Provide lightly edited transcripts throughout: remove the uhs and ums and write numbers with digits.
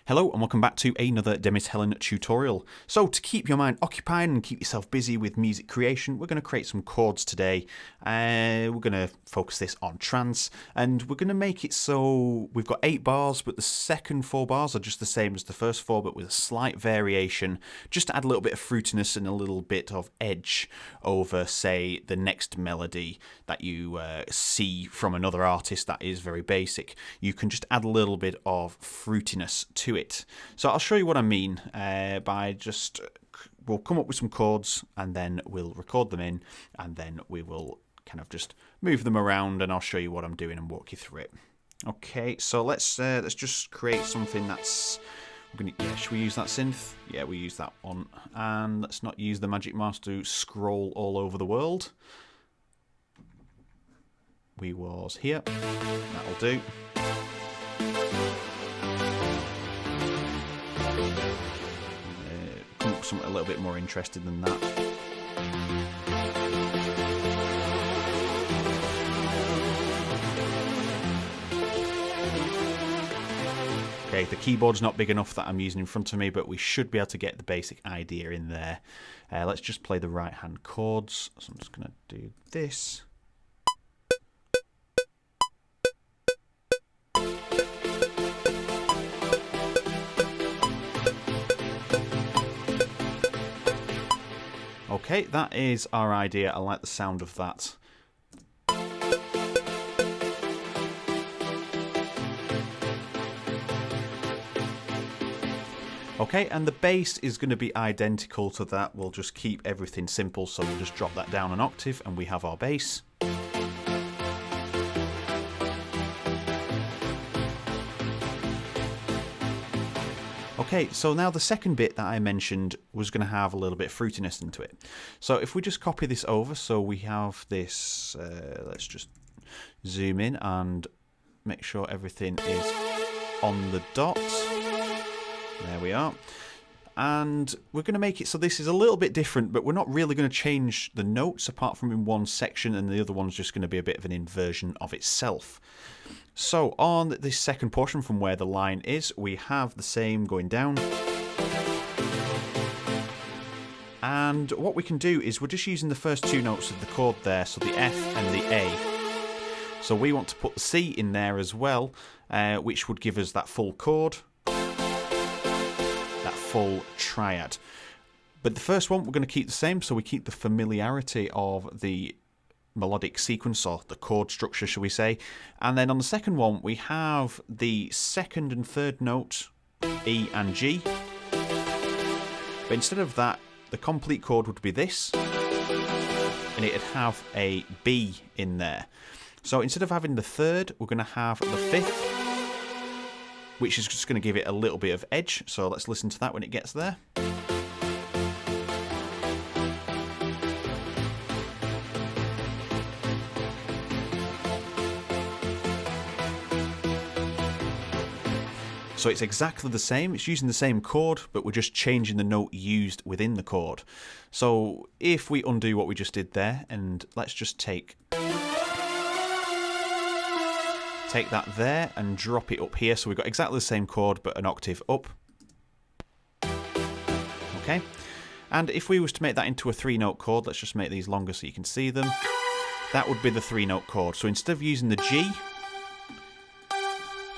Hello and welcome back to another Demis Hellen tutorial. So to keep your mind occupied and keep yourself busy with music creation, we're going to create some chords today. We're going to focus this on trance, and we're going to make it so we've got 8 bars, but the second 4 bars are just the same as the first 4, but with a slight variation, just to add a little bit of fruitiness and a little bit of edge over, say, the next melody that you see from another artist that is very basic. You can just add a little bit of fruitiness to it. So I'll show you what I mean by just, we'll come up with some chords and then we'll record them in, and then we will kind of just move them around and I'll show you what I'm doing and walk you through it. Okay, so let's just create something that's, should we use that synth? Yeah, we use that one. And let's not use the magic mouse to scroll all over the world. We was here. That'll do. Come up with something a little bit more interesting than that. Okay, the keyboard's not big enough that I'm using in front of me, but we should be able to get the basic idea in there. Let's just play the right hand chords. So I'm just going to do this. Okay, that is our idea. I like the sound of that. Okay, and the bass is going to be identical to that. We'll just keep everything simple, so we'll just drop that down an octave and we have our bass. Okay, so now the second bit that I mentioned was going to have a little bit of fruitiness into it. So if we just copy this over, so we have this, let's just zoom in and make sure everything is on the dot. There we are. And we're going to make it so this is a little bit different, but we're not really going to change the notes apart from in one section, and the other one's just going to be a bit of an inversion of itself. So on this second portion from where the line is, we have the same going down. And what we can do is we're just using the first 2 notes of the chord there, so the F and the A. So we want to put the C in there as well, which would give us that full chord, that full triad. But the first one we're going to keep the same, so we keep the familiarity of the melodic sequence, or the chord structure, shall we say. And then on the second one we have the second and third note, E and G, but instead of that the complete chord would be this, and it'd have a B in there. So instead of having the third, we're going to have the fifth, which is just going to give it a little bit of edge. So let's listen to that when it gets there. So it's exactly the same, it's using the same chord, but we're just changing the note used within the chord. So if we undo what we just did there, and let's just take that there and drop it up here, so we've got exactly the same chord but an octave up. Okay, and if we was to make that into a 3-note chord, let's just make these longer so you can see them. That would be the 3-note chord. So instead of using the G,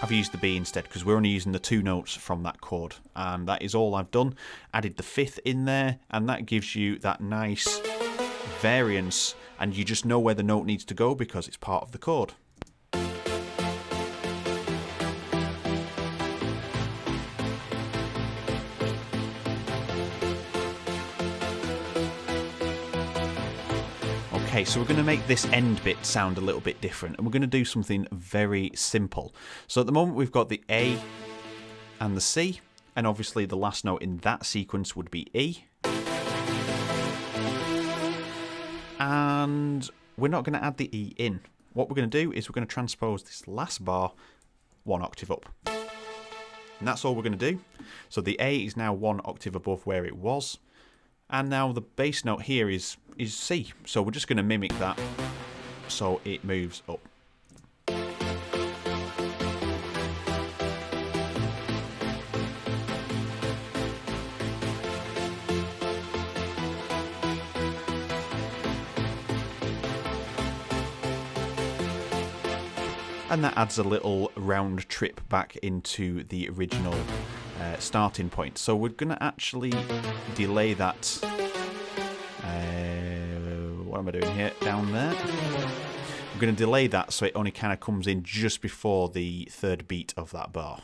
I've used the B instead, because we're only using the 2 notes from that chord. And that is all I've done. Added the 5th in there, and that gives you that nice variance, and you just know where the note needs to go because it's part of the chord. Okay, so we're going to make this end bit sound a little bit different, and we're going to do something very simple. So at the moment we've got the A and the C, and obviously the last note in that sequence would be E. And we're not going to add the E in. What we're going to do is we're going to transpose this last bar 1 octave up. And that's all we're going to do. So the A is now 1 octave above where it was. And now the bass note here is C. So we're just going to mimic that so it moves up. and that adds a little round trip back into the original starting point. So we're going to actually delay that. What am I doing here? Down there. I'm going to delay that so it only kind of comes in just before the third beat of that bar.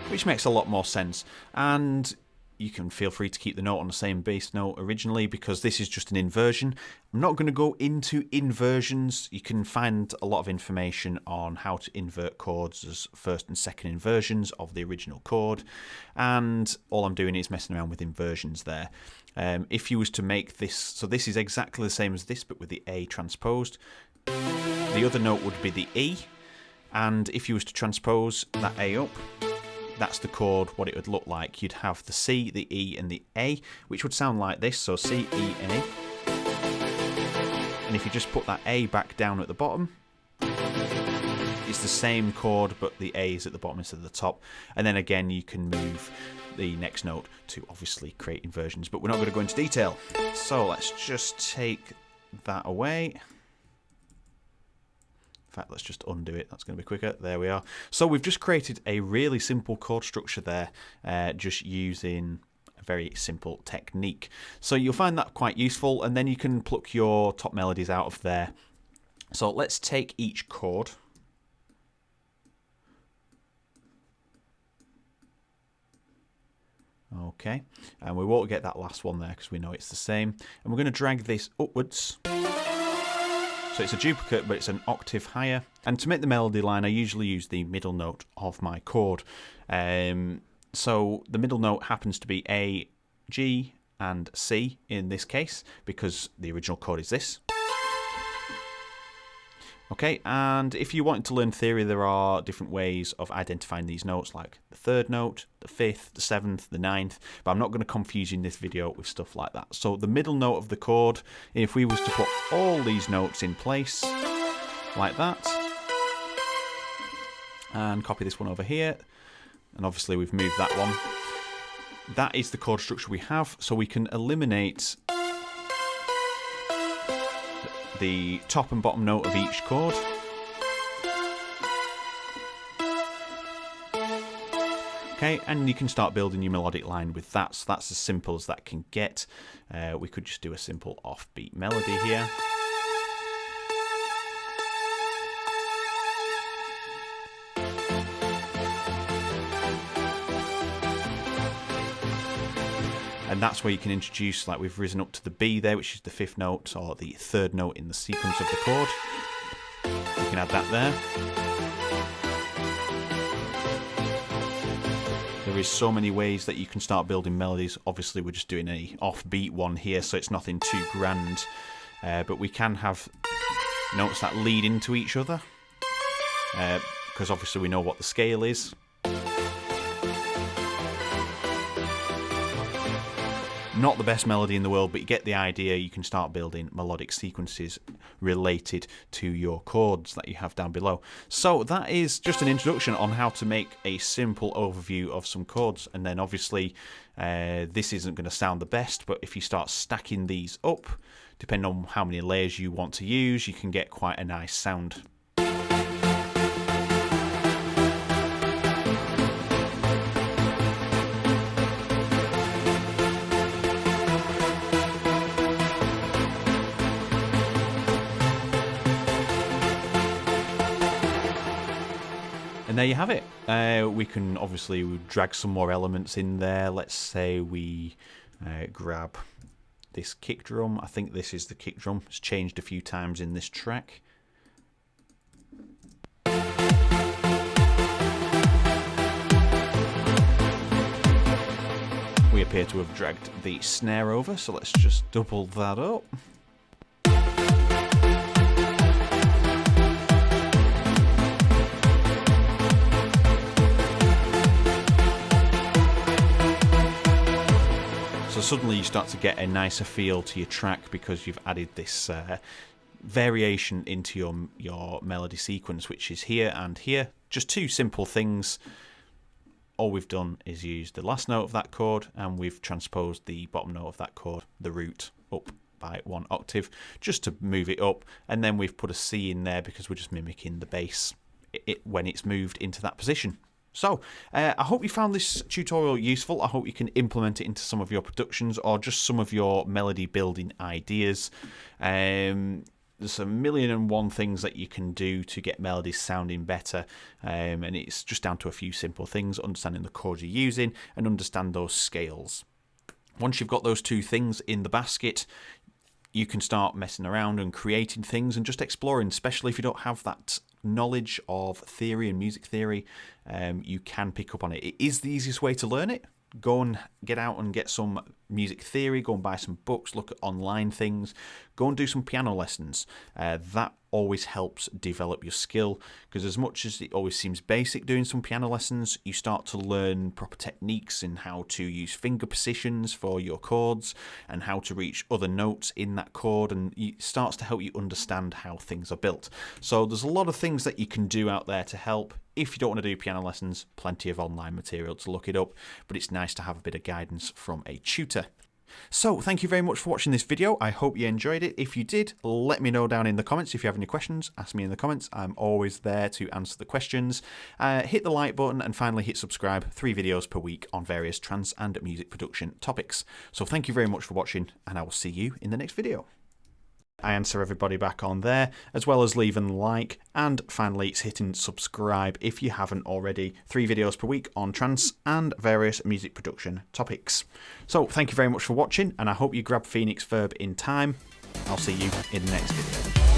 Which makes a lot more sense. And you can feel free to keep the note on the same bass note originally, because this is just an inversion. I'm not going to go into inversions. You can find a lot of information on how to invert chords as first and second inversions of the original chord, and all I'm doing is messing around with inversions there. If you was to make this, so this is exactly the same as this but with the A transposed. The other note would be the E, and if you was to transpose that A up, that's the chord, what it would look like. You'd have the C, the E, and the A, which would sound like this, so C, E, A. And if you just put that A back down at the bottom, it's the same chord, but the A is at the bottom instead of the top. And then again, you can move the next note to obviously create inversions, but we're not going to go into detail. So let's just take that away. In fact, let's just undo it. That's going to be quicker. There we are. So we've just created a really simple chord structure there, just using a very simple technique. So you'll find that quite useful, and then you can pluck your top melodies out of there. So let's take each chord. Okay, and we won't get that last one there because we know it's the same. And we're going to drag this upwards. So it's a duplicate, but it's an octave higher. And to make the melody line, I usually use the middle note of my chord. So the middle note happens to be A, G, and C in this case, because the original chord is this. Okay, and if you wanted to learn theory, there are different ways of identifying these notes, like the third note, the fifth, the seventh, the ninth, but I'm not going to confuse you in this video with stuff like that. So the middle note of the chord, if we was to put all these notes in place, like that, and copy this one over here, and obviously we've moved that one, that is the chord structure we have, so we can eliminate the top and bottom note of each chord. Okay, and you can start building your melodic line with that. So that's as simple as that can get. We could just do a simple offbeat melody here. And that's where you can introduce, like we've risen up to the B there, which is the fifth note, or the third note in the sequence of the chord. You can add that there. There is so many ways that you can start building melodies. Obviously, we're just doing a offbeat one here, so it's nothing too grand. But we can have notes that lead into each other, because obviously we know what the scale is. Not the best melody in the world, but you get the idea. You can start building melodic sequences related to your chords that you have down below. So that is just an introduction on how to make a simple overview of some chords. And then obviously this isn't going to sound the best, but if you start stacking these up, depending on how many layers you want to use, you can get quite a nice sound. And there you have it. We can obviously drag some more elements in there. Let's say we grab this kick drum. I think this is the kick drum. It's changed a few times in this track. We appear to have dragged the snare over, so let's just double that up. So suddenly you start to get a nicer feel to your track because you've added this variation into your melody sequence, which is here and here. Just two simple things. All we've done is use the last note of that chord, and we've transposed the bottom note of that chord, the root, up by 1 octave just to move it up, and then we've put a C in there because we're just mimicking the bass when it's moved into that position. So, I hope you found this tutorial useful. I hope you can implement it into some of your productions or just some of your melody building ideas. There's a million and one things that you can do to get melodies sounding better, and it's just down to a few simple things, understanding the chords you're using and understand those scales. Once you've got those 2 things in the basket, you can start messing around and creating things and just exploring, especially if you don't have that knowledge of theory and music theory. You can pick up on it. It is the easiest way to learn it. Go and get out and get some music theory, go and buy some books, look at online things, go and do some piano lessons. That always helps develop your skill, because as much as it always seems basic doing some piano lessons, you start to learn proper techniques in how to use finger positions for your chords and how to reach other notes in that chord, and it starts to help you understand how things are built. So there's a lot of things that you can do out there to help. If you don't want to do piano lessons, plenty of online material to look it up, but it's nice to have a bit of guidance from a tutor. So, thank you very much for watching this video. I hope you enjoyed it. If you did, let me know down in the comments. If you have any questions, ask me in the comments. I'm always there to answer the questions. Hit the like button and finally hit subscribe. 3 videos per week on various trance and music production topics. So, thank you very much for watching, and I will see you in the next video. I answer everybody back on there, as well as leaving a like, and finally it's hitting subscribe if you haven't already. 3 videos per week on trance and various music production topics. So thank you very much for watching, and I hope you grab Phoenix Verb in time. I'll see you in the next video.